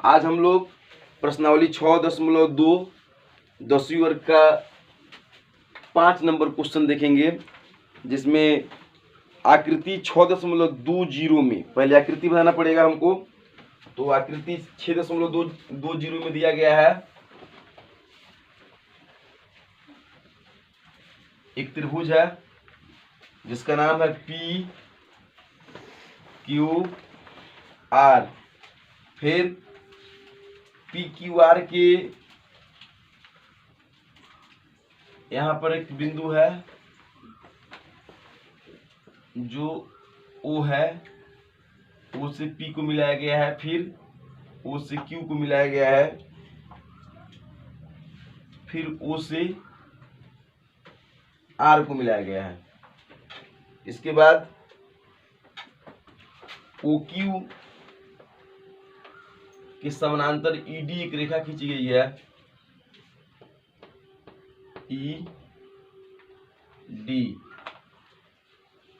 आज हम लोग प्रश्नावली 6.2 10वीं वर्ग का 5 नंबर क्वेश्चन देखेंगे, जिसमें आकृति 6.20 में पहले आकृति बनाना पड़ेगा हमको। तो आकृति 6.20 में दिया गया है एक त्रिभुज है जिसका नाम है पी क्यू आर। फिर पी क्यू आर के यहाँ पर एक बिंदु है जो O है, O से P को मिलाया गया है, फिर O से Q को मिलाया गया है, फिर O से R को मिलाया गया है। इसके बाद OQ के समानांतर ED एक रेखा खींची गई है, ED।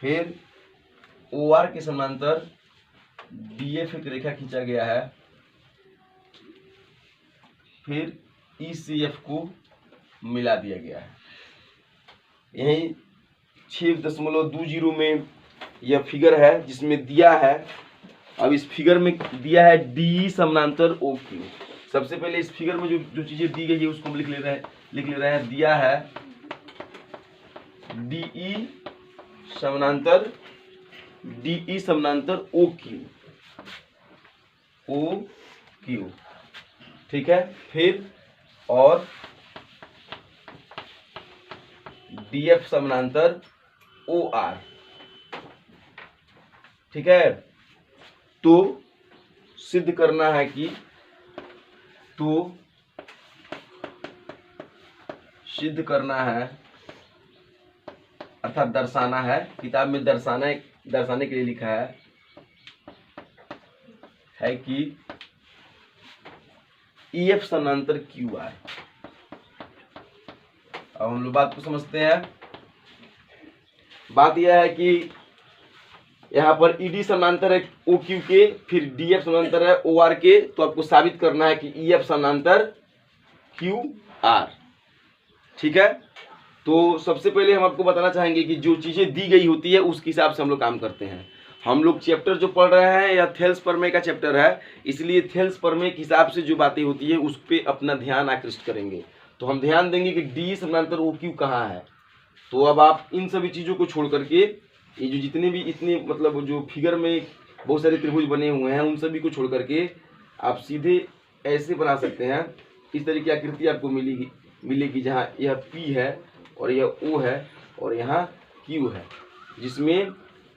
फिर OR के समानांतर DF एक रेखा खींचा गया है, फिर ECF को मिला दिया गया है। यही 6.20 में यह फिगर है जिसमें दिया है। अब इस फिगर में दिया है DE समानांतर OQ। सबसे पहले इस फिगर में जो चीजें दी गई है उसको हम लिख ले रहे हैं। दिया है DE समानांतर OQ, ठीक है। फिर और DF समानांतर OR, ठीक है। तो सिद्ध करना है कि अर्थात दर्शाना है। किताब में दर्शाने के लिए लिखा है कि EF समानांतर QR। अब हम लोग बात को समझते हैं। बात यह है कि यहाँ पर ED समानांतर है OQ के, फिर DF समानांतर है OR के। तो आपको साबित करना है कि EF समानांतर QR, ठीक है। तो सबसे पहले हम आपको बताना चाहेंगे कि जो चीजें दी गई होती है उसके हिसाब से हम लोग काम करते हैं। हम लोग चैप्टर जो पढ़ रहे हैं या थेल्स प्रमेय का चैप्टर है, इसलिए थेल्स प्रमेय के हिसाब से जो बातें होती है उस पर अपना ध्यान आकृष्ट करेंगे। तो हम ध्यान देंगे कि DE समानांतर OQ कहाँ है। तो अब आप इन सभी चीज़ों को छोड़ करके ये जो जितने भी इतने मतलब जो फिगर में बहुत सारे त्रिभुज बने हुए हैं उन सभी को छोड़ करके आप सीधे ऐसे बना सकते हैं। इस तरह की आकृति आपको मिलेगी जहाँ यह P है और यह O है और यहाँ Q है, जिसमें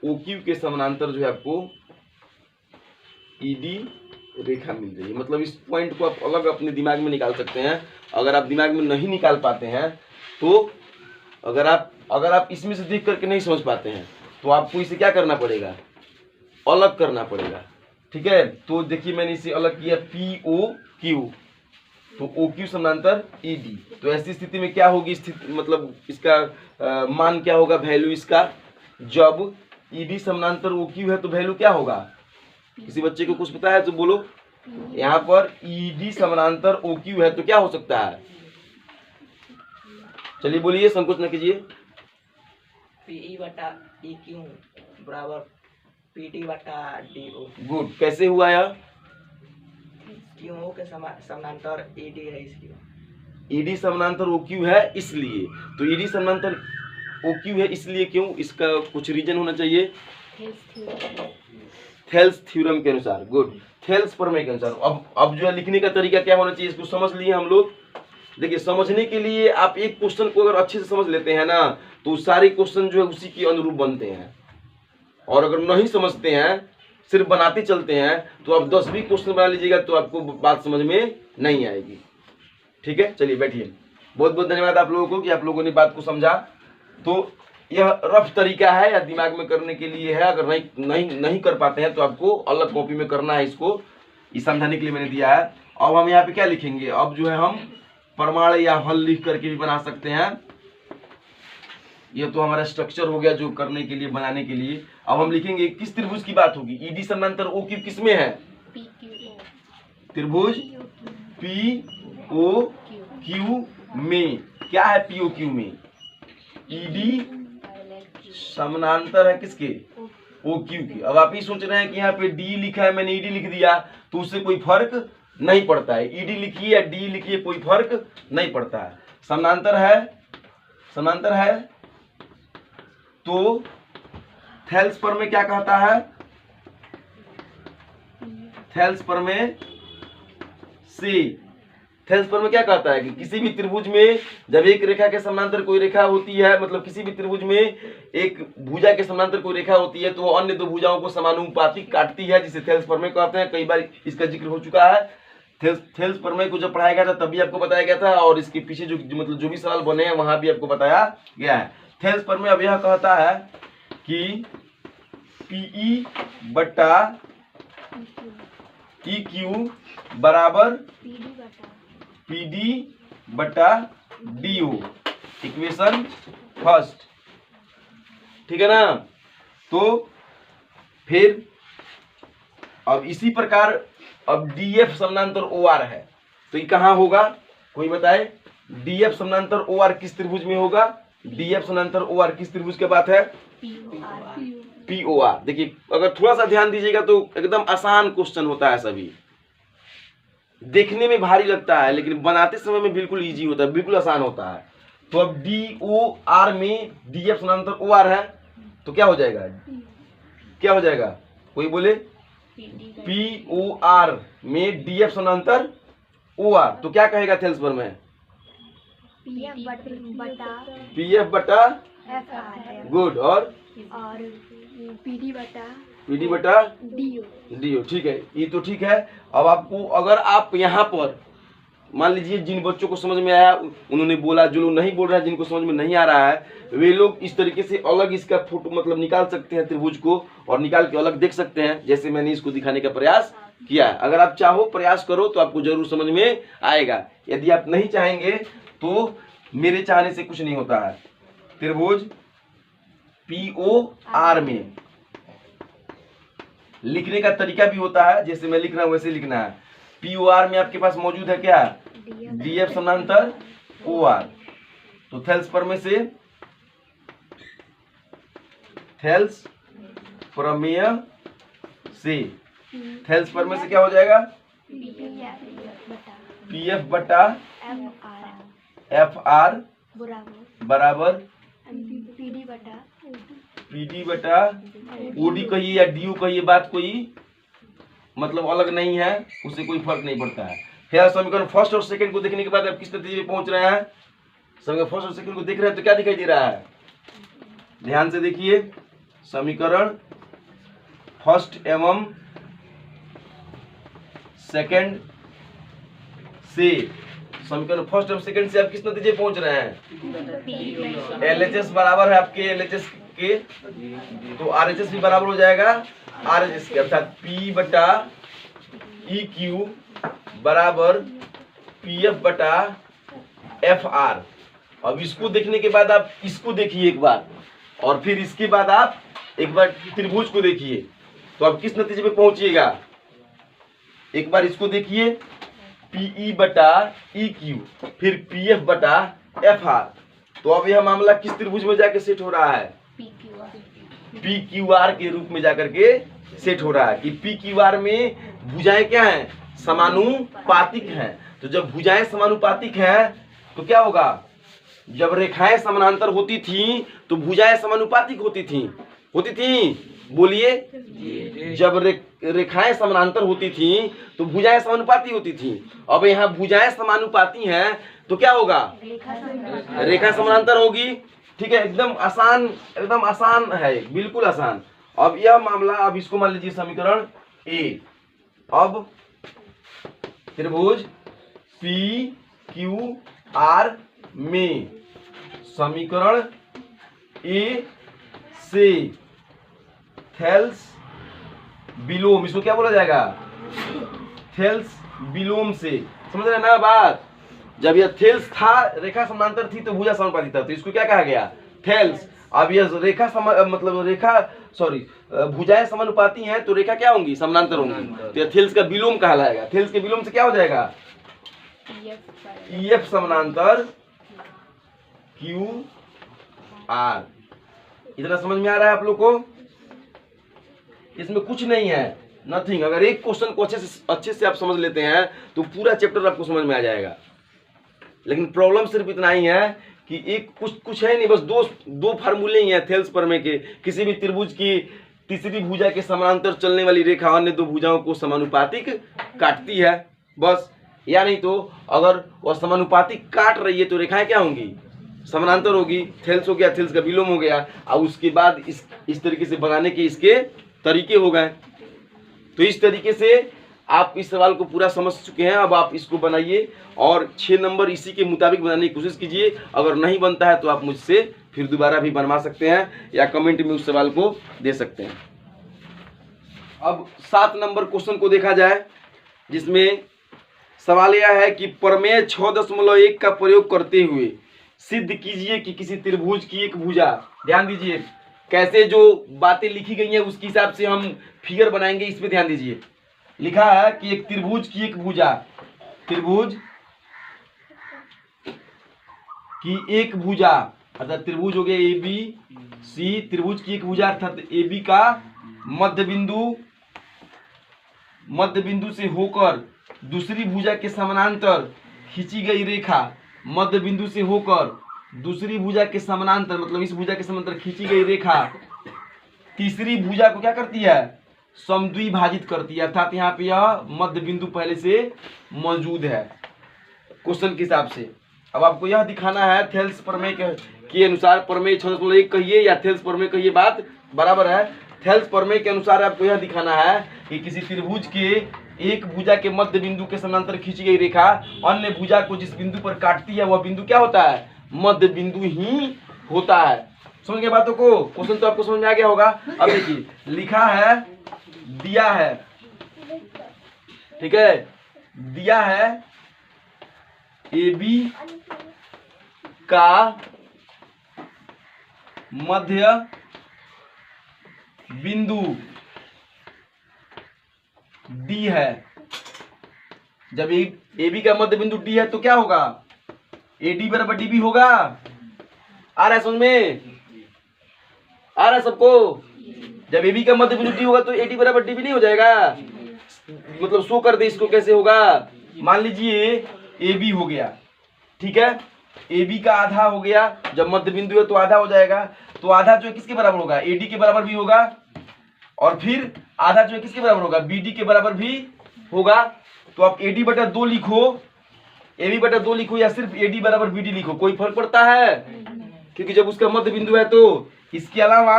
OQ के समानांतर जो है आपको ED रेखा मिल रही है। मतलब इस पॉइंट को आप अलग अपने दिमाग में निकाल सकते हैं। अगर आप दिमाग में नहीं निकाल पाते हैं तो अगर आप इसमें से देख करके नहीं समझ पाते हैं तो आपको इसे क्या करना पड़ेगा, अलग करना पड़ेगा, ठीक है। तो देखिए मैंने इसे अलग किया POQ, तो OQ समानांतर ED। तो ऐसी स्थिति में क्या होगी स्थिति, मतलब इसका मान क्या होगा, वैल्यू इसका। जब ED समानांतर OQ है तो वैल्यू क्या होगा, किसी बच्चे को कुछ पता है तो बोलो। यहाँ पर ED समानांतर OQ है तो क्या हो सकता है, चलिए बोलिए, संकोच न कीजिए। PE/EQ बराबर PD/DO। गुड, कैसे हुआ यह, QO के समानांतर ED है इसलिए। ED समानांतर OQ है इसलिए। तो ED समानांतर OQ है इसलिए क्यों, इसका कुछ रीजन होना चाहिए। थेल्स थ्योरम के अनुसार, गुड, थेल्स प्रमेय के अनुसार। अब जो है लिखने का तरीका क्या होना चाहिए, इसको समझ लिए हम लोग। देखिए समझने के लिए आप एक क्वेश्चन को अगर अच्छे से समझ लेते हैं ना तो सारे क्वेश्चन जो है उसी के अनुरूप बनते हैं। और अगर नहीं समझते हैं, सिर्फ बनाते चलते हैं, तो आप 10 भी क्वेश्चन बना लीजिएगा तो आपको बात समझ में नहीं आएगी, ठीक है। चलिए बैठिए। बहुत बहुत धन्यवाद आप लोगों को कि आप लोगों ने बात को समझा। तो यह रफ तरीका है या दिमाग में करने के लिए है। अगर नहीं कर पाते हैं तो आपको अलग कॉपी में करना है। इसको इस समझाने के लिए मैंने दिया है। अब हम यहाँ पे क्या लिखेंगे, अब जो है हम प्रमाण या हल लिख करके भी बना सकते हैं। ये तो हमारा स्ट्रक्चर हो गया जो करने के लिए, बनाने के लिए। अब हम लिखेंगे किस त्रिभुज की बात होगी, ईडी समानांतर OQ किस में है, त्रिभुज पी ओ क्यू में क्या है? पी ओ क्यू में ईडी समानांतर है किसके? ओ क्यू के। अब आप ये सोच रहे हैं कि यहाँ पे डी लिखा है, मैंने ईडी लिख दिया तो उससे कोई फर्क नहीं पड़ता है। ईडी लिखिए या डी लिखिए कोई फर्क नहीं पड़ता है। समानांतर है तो थेल्स प्रमेय क्या कहता है? थेल्स प्रमेय क्या कहता है कि किसी भी त्रिभुज में जब एक रेखा के समानांतर कोई रेखा होती है, मतलब किसी भी त्रिभुज में एक भुजा के समानांतर कोई रेखा होती है तो वो अन्य दो भुजाओं को समानुपातिक काटती है, जिसे थेल्स प्रमेय कहते हैं। कई बार इसका जिक्र हो चुका है। थेल्स प्रमेय को जब पढ़ाया गया था तभी आपको बताया गया था, और इसके पीछे जो भी सवाल बने हैं वहां भी आपको बताया गया है। थेल्स प्रमेय अब यह कहता है कि पीई बटा ई क्यू बराबर पीडी बटा डीओ, इक्वेशन फर्स्ट, ठीक है ना। तो फिर अब इसी प्रकार अब डीएफ समानांतर ओआर है तो ये कहाँ होगा? कोई बताए? डीएफ समानांतर ओआर किस त्रिभुज में होगा? डीएफ समानांतर ओआर किस त्रिभुज की बात है? पीओआर। देखिए अगर थोड़ा सा ध्यान दीजिएगा तो एकदम आसान क्वेश्चन होता है, सभी देखने में भारी लगता है लेकिन बनाते समय में बिल्कुल इजी होता है, बिल्कुल आसान होता है। तो अब डी ओ आर में डीएफ समानांतर ओ आर है तो क्या हो जाएगा? क्या हो जाएगा? कोई बोले? पी ओ आर में डीएफ समानांतर ओ आर तो क्या कहेगा थेल्स प्रमेय? पीएफ बटा गुड और पीडी बटा डीओ, ठीक है, ये तो ठीक है। अब आपको अगर आप यहाँ पर मान लीजिए जिन बच्चों को समझ में आया उन्होंने बोला, जो लोग नहीं बोल रहे हैं, जिनको समझ में नहीं आ रहा है वे लोग इस तरीके से अलग इसका फोटो मतलब निकाल सकते हैं त्रिभुज को, और निकाल के अलग देख सकते हैं, जैसे मैंने इसको दिखाने का प्रयास किया है। अगर आप चाहो प्रयास करो तो आपको जरूर समझ में आएगा। यदि आप नहीं चाहेंगे तो मेरे चाहने से कुछ नहीं होता है। त्रिभुज POR में लिखने का तरीका भी होता है, जैसे मैं लिख रहा हूं वैसे लिखना है। POR में आपके पास मौजूद है क्या? DF समानांतर OR। तो थेल्स प्रमेय से क्या हो जाएगा? PF बटा FR बराबर PD बटा OD कहिए या DU कहिए, बात कोई मतलब अलग नहीं है, उससे कोई फर्क नहीं पड़ता है। फिर समीकरण फर्स्ट और सेकंड को देखने के बाद आप किस नतीजे पे पहुंच रहे हैं? समीकरण फर्स्ट और सेकंड को देख रहे हैं तो क्या दिखाई दे रहा है? ध्यान से देखिए, समीकरण फर्स्ट एवं सेकंड से आप किस नतीजे पहुंच रहे हैं? LHS बराबर है आपके LHS के, तो RHS भी बराबर हो जाएगा RHS के, अर्थात P बटा EQ बराबर PF बटा FR। अब इसको देखने के बाद आप इसको देखिए एक बार, और फिर इसके बाद आप एक बार त्रिभुज को देखिए, तो आप किस नतीजे पे पहुंचिएगा? एक बार इसको देखिए, PE बटा EQ फिर PF बटा FR। तो अब यह मामला किस त्रिभुज में जाकर सेट हो रहा है? PQR के रूप में जाकर के सेट हो रहा है कि PQR में भुजाएं क्या हैं? समानुपातिक हैं। तो जब भुजाएं समानुपातिक हैं तो क्या होगा? जब रेखाएं समानांतर होती थी तो भुजाएं समानुपातिक होती थी। बोलिए, जब रेखाएं समानांतर होती थी तो भुजाएं समानुपाती होती थी। अब यहाँ भुजाएं समानुपाती हैं तो क्या होगा? रेखा समानांतर होगी। ठीक है, एकदम आसान है, बिल्कुल आसान। अब यह मामला, अब इसको मान लीजिए समीकरण A। अब त्रिभुज PQR में समीकरण A से थेल्स विलोम, इसको क्या बोला जाएगा? थेल्स विलोम से, समझ रहे ना बात? जब यह थेल्स था, रेखा समानांतर थी तो भुजा समानुपाती था, तो इसको क्या कहा गया? थेल्स। अब यह रेखा सॉरी भुजाएं समानुपाती हैं तो रेखा क्या होंगी, समानांतर होंगी। तो थेल्स का विलोम कहलाएगा। थेल्स के विलोम से क्या हो जाएगा, EF समानांतर QR। इतना समझ में आ रहा है आप लोग को? इसमें कुछ नहीं है, नथिंग। अगर एक क्वेश्चन को अच्छे से आप समझ लेते हैं तो पूरा चैप्टर आपको समझ में आ जाएगा। लेकिन प्रॉब्लम सिर्फ इतना ही है कि एक कुछ है नहीं, बस दो फार्मूले ही हैं थेल्स प्रमेय के। किसी भी त्रिभुज की तीसरी भुजा के समानांतर चलने वाली रेखा अन्य दो भुजाओं को समानुपातिक काटती है, बस। या नहीं तो अगर वह समानुपातिक काट रही है तो रेखाएं क्या होंगी, समानांतर होगी। थेल्स हो गया, थेल्स का विलोम हो गया। और उसके बाद इस तरीके से बनाने के इसके तरीके हो गए। तो इस तरीके से आप इस सवाल को पूरा समझ चुके हैं। अब आप इसको बनाइए और 6 नंबर इसी के मुताबिक बनाने की कोशिश कीजिए। अगर नहीं बनता है तो आप मुझसे फिर दोबारा भी बनवा सकते हैं या कमेंट में उस सवाल को दे सकते हैं। अब 7 नंबर क्वेश्चन को देखा जाए, जिसमें सवाल यह है कि प्रमेय 6.1 का प्रयोग करते हुए सिद्ध कीजिए कि किसी त्रिभुज की एक भुजा, ध्यान दीजिए कैसे जो बातें लिखी गई हैं उसके हिसाब से हम फिगर बनाएंगे, इस पे ध्यान दीजिए। लिखा है कि एक त्रिभुज की एक भुजा, त्रिभुज की एक भुजा अर्थात त्रिभुज हो गया ABC, त्रिभुज की एक भुजा अर्थात AB का मध्य बिंदु से होकर दूसरी भुजा के समानांतर खींची गई रेखा, मध्य बिंदु से होकर दूसरी भुजा के समानांतर, मतलब इस भुजा के समानांतर खींची गई रेखा तीसरी भुजा को क्या करती है, समद्विभाजित करती है। अर्थात यहाँ पे यह मध्य बिंदु पहले से मौजूद है क्वेश्चन के हिसाब से। अब आपको यह दिखाना है थेल्स प्रमेय के अनुसार, प्रमेय 6.1 कहिए या थेल्स प्रमेय कहिए, बात बराबर है। थेल्स प्रमेय के अनुसार आपको यह दिखाना है कि किसी त्रिभुज के एक भुजा के मध्य बिंदु के समानांतर खींची गई रेखा अन्य भुजा को जिस बिंदु पर काटती है वह बिंदु क्या होता है, मध्य बिंदु ही होता है। समझ गए बातों को? क्वेश्चन तो आपको समझ में आ गया होगा। अब देखिए लिखा है, दिया है, ठीक है, दिया है AB का मध्य बिंदु D है। जब AB का मध्य बिंदु D है तो क्या होगा, AD बराबर DB होगा। आ रहा है समझ में? आ रहा है सबको? जब AB का मध्य बिंदु D होगा तो AD बराबर DB नहीं हो जाएगा? मतलब शो कर दे इसको, कैसे होगा। मान लीजिए AB हो गया, ठीक है, AB का आधा हो गया। जब मध्य बिंदु है तो आधा हो जाएगा। तो आधा जो है किसके बराबर होगा, AD के बराबर भी होगा। और फिर आधा जो है किसके बराबर होगा, BD के बराबर भी होगा। तो आप AD बटा 2 लिखो, AB बटा 2 लिखो या सिर्फ AD बराबर BD लिखो, कोई फर्क पड़ता है? क्योंकि जब उसका मध्य बिंदु है तो। इसके अलावा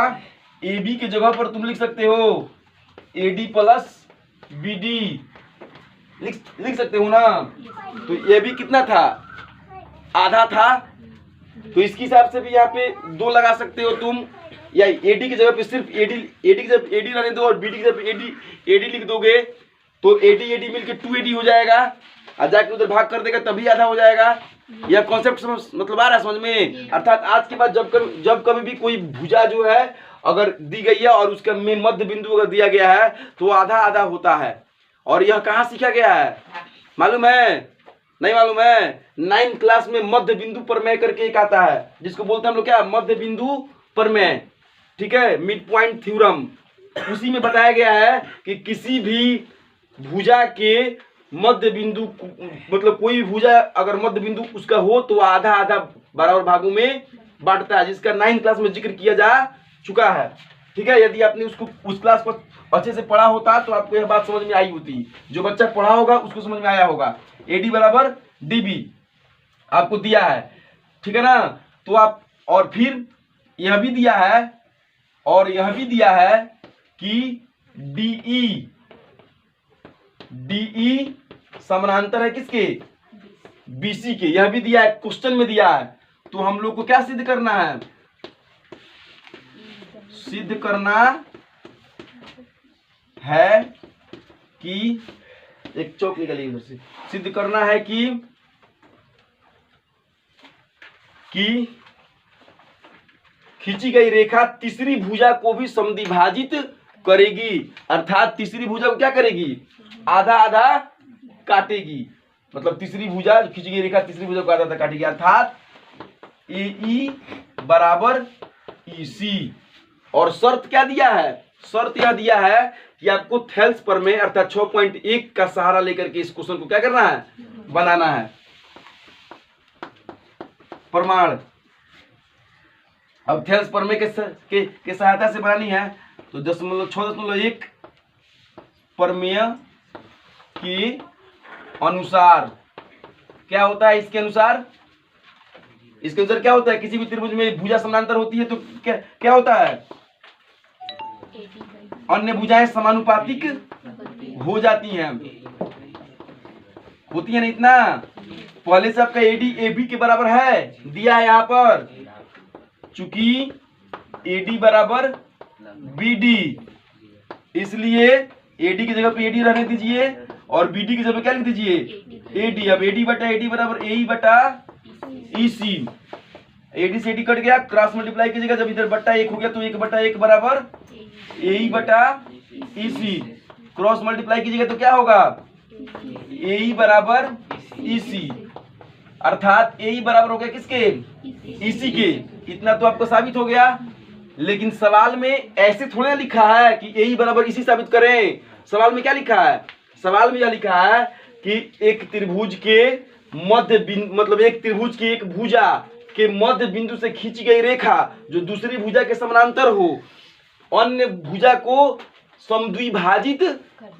AB की जगह पर तुम लिख सकते हो AD प्लस BD, लिख सकते हो ना। तो AB कितना था, आधा था। तो इसके हिसाब से भी यहाँ पे 2 लगा सकते हो तुम, या AD की जगह पे सिर्फ AD की जगह AD रहने दो और BD की जगह पे AD लिख दोगे तो AD मिलके 2AD हो जाएगा और जाके उधर भाग कर देगा तभी आधा हो जाएगा। यह कॉन्सेप्ट मतलब आ रहा है समझ में? अर्थात आज के बाद जब कभी भी कोई भुजा जो है अगर दी गई है और उसका में मध्य बिंदु अगर दिया गया है तो आधा आधा होता है। और यह कहाँ सीखा गया है मालूम है? नहीं मालूम है? 9th क्लास में मध्य बिंदु प्रमेय करके एक आता है, जिसको बोलते हैं हम लोग क्या, मध्य बिंदु प्रमेय, ठीक है, मिड पॉइंट थ्योरम। उसी में बताया गया है कि किसी भी भुजा के मध्य बिंदु, मतलब कोई भी भुजा अगर मध्य बिंदु उसका हो तो आधा आधा बराबर भागों में बांटता है, जिसका 9th क्लास में जिक्र किया जा चुका है, ठीक है। यदि आपने उसको उस क्लास पर अच्छे से पढ़ा होता तो आपको यह बात समझ में आई होती। जो बच्चा पढ़ा होगा उसको समझ में आया होगा। AD बराबर DB आपको दिया है, ठीक है ना। तो आप, और फिर यह भी दिया है और यह भी दिया है कि DE समानांतर है किसके, BC के। यह भी दिया है, क्वेश्चन में दिया है। तो हम लोग को क्या सिद्ध करना है, सिद्ध करना है कि, एक चौक निकलिए इधर से, सिद्ध करना है कि खींची गई रेखा तीसरी भुजा को भी समद्विभाजित करेगी, अर्थात तीसरी भुजा को क्या करेगी, आधा आधा काटेगी। मतलब तीसरी भुजा खींची गई रेखा तीसरी भुजा को आधा आधा काटेगी, अर्थात AE बराबर EC। और शर्त क्या दिया है, शर्त यह दिया है कि आपको थेल्स प्रमेय अर्थात 6.1 का सहारा लेकर के इस क्वेश्चन को क्या करना है, बनाना है। प्रमाण अब थेल्स प्रमेय के सहायता से बनानी है, तो 6.1 प्रमेय के अनुसार क्या होता है, इसके अनुसार क्या होता है, किसी भी त्रिभुज में भुजा समानांतर होती है तो क्या होता है, अन्य भुजाएं समानुपातिक हो जाती हैं, होती है ना। इतना पहले से आपका AD AB के बराबर है, दिया है यहाँ पर, चूंकि AD बराबर BD, इसलिए AD की जगह पे AD रहने दीजिए और BD की जगह पे क्या लिख दीजिए, AD। अब AD बटा AD बराबर AE बटा EC। AD से AD कट गया, क्रॉस मल्टीप्लाई कीजिएगा, जब इधर बट्टा 1 हो गया तो 1 बटा 1 बराबर AE बटा EC। क्रॉस मल्टीप्लाई कीजिएगा तो क्या होगा, AE बराबर EC, अर्थात AE बराबर हो गया किसके, EC के। इतना तो आपको साबित हो गया, लेकिन सवाल में ऐसे थोड़ा ना लिखा है कि AE बराबर EC साबित करें। सवाल में क्या लिखा है, सवाल में यह लिखा है कि एक त्रिभुज के मध्य बिंदु, मतलब एक त्रिभुज की एक भुजा के मध्य बिंदु से खींची गई रेखा जो दूसरी भुजा के समानांतर हो, अन्य भुजा को समद्विभाजित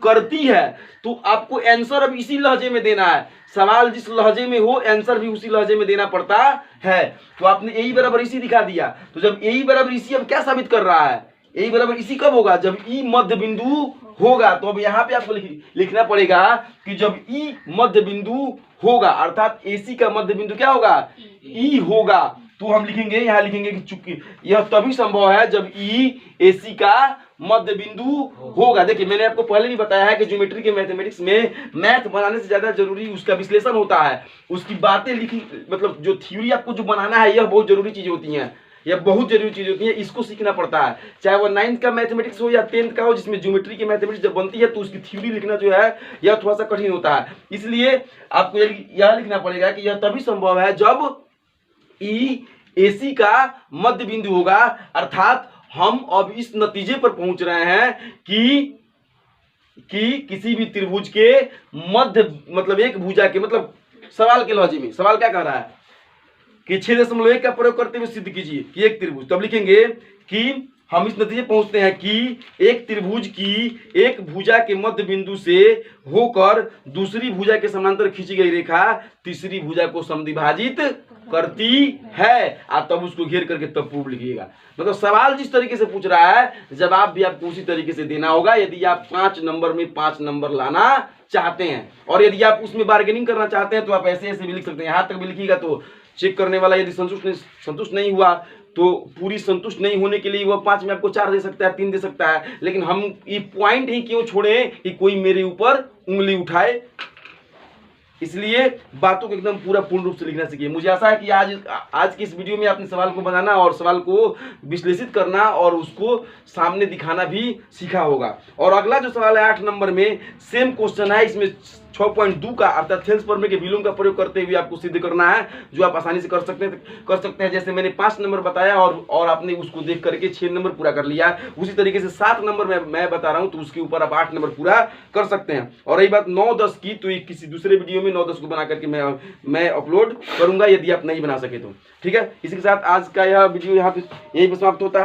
करती है। तो आपको आंसर अब इसी लहजे में देना है, सवाल जिस लहजे में हो आंसर भी उसी लहजे में देना पड़ता है। तो आपने AE बराबर इसी दिखा दिया, तो जब AE बराबर इसी अब क्या साबित कर रहा है, AE बराबर इसी कब होगा, जब E मध्य बिंदु होगा। तो अब यहाँ पे आपको लिखना पड़ेगा कि जब E मध्य बिंदु होगा, अर्थात AC का मध्य बिंदु क्या होगा, E होगा। तो हम लिखेंगे, यहाँ लिखेंगे कि चूंकि यह तभी संभव है जब E AC का मध्य बिंदु होगा। देखिए मैंने आपको पहले भी बताया है कि ज्योमेट्री के मैथमेटिक्स में मैथ बनाने से ज्यादा जरूरी उसका विश्लेषण होता है, उसकी बातें लिखी, मतलब जो थ्योरी आपको जो बनाना है यह बहुत जरूरी चीज होती है, यह बहुत जरूरी चीज होती है, इसको सीखना पड़ता है। चाहे वो 9th का मैथमेटिक्स हो या 10th का हो, जिसमें ज्योमेट्री की मैथमेटिक्स जब बनती है तो उसकी थ्योरी लिखना जो है यह थोड़ा सा कठिन होता है। इसलिए आपको यह लिखना पड़ेगा कि यह तभी संभव है जब E AC का मध्य बिंदु होगा, अर्थात हम अब इस नतीजे पर पहुंच रहे हैं कि किसी भी त्रिभुज के मध्य, मतलब एक भुजा के, मतलब सवाल के लॉजिक में सवाल क्या कह रहा है कि 6.1 का प्रयोग करते हुए सिद्ध कीजिए कि एक त्रिभुज, तब लिखेंगे कि हम इस नतीजे पहुंचते हैं कि एक त्रिभुज की एक भुजा के मध्य बिंदु से होकर दूसरी भुजा के समानांतर खींची गई रेखा तीसरी भुजा को समद्विभाजित करती है, तब उसको घेर करके तब प्रूफ लिखिएगा। मतलब सवाल जिस तरीके से पूछ रहा है जवाब भी आपको उसी तरीके से देना होगा, यदि आप 5 नंबर में 5 नंबर लाना चाहते हैं। और यदि आप उसमें बार्गेनिंग करना चाहते हैं तो आप ऐसे ऐसे भी लिख सकते हैं, यहाँ तक भी लिखिएगा तो चेक करने वाला यदि संतुष्ट नहीं हुआ तो पूरी संतुष्ट नहीं होने के लिए वह 5 में आपको 4 दे सकता है, 3 दे सकता है। लेकिन हम ये पॉइंट ही क्यों छोड़े कि कोई मेरे ऊपर उंगली उठाए, इसलिए बातों को एकदम पूर्ण रूप से लिखना सीखिए। मुझे आशा है कि आज की इस वीडियो में आपने सवाल को बनाना और सवाल को विश्लेषित करना और उसको सामने दिखाना भी सीखा होगा। और अगला जो सवाल है 8 नंबर में सेम क्वेश्चन है, इसमें 6.2 का अर्थात थेल्स प्रमेय के विलोम का प्रयोग करते हुए आपको सिद्ध करना है, जो आप आसानी से कर सकते हैं। जैसे मैंने 5 नंबर बताया और आपने उसको देख करके 6 नंबर पूरा कर लिया, उसी तरीके से 7 नंबर मैं बता रहा हूं तो उसके ऊपर आप 8 नंबर पूरा कर सकते हैं। और रही बात 9-10 की, तो किसी दूसरे वीडियो में 9-10 को बना करके मैं अपलोड करूंगा, यदि आप नहीं बना सके तो। ठीक है, इसी के साथ आज का यह वीडियो यहाँ पे यही समाप्त होता है।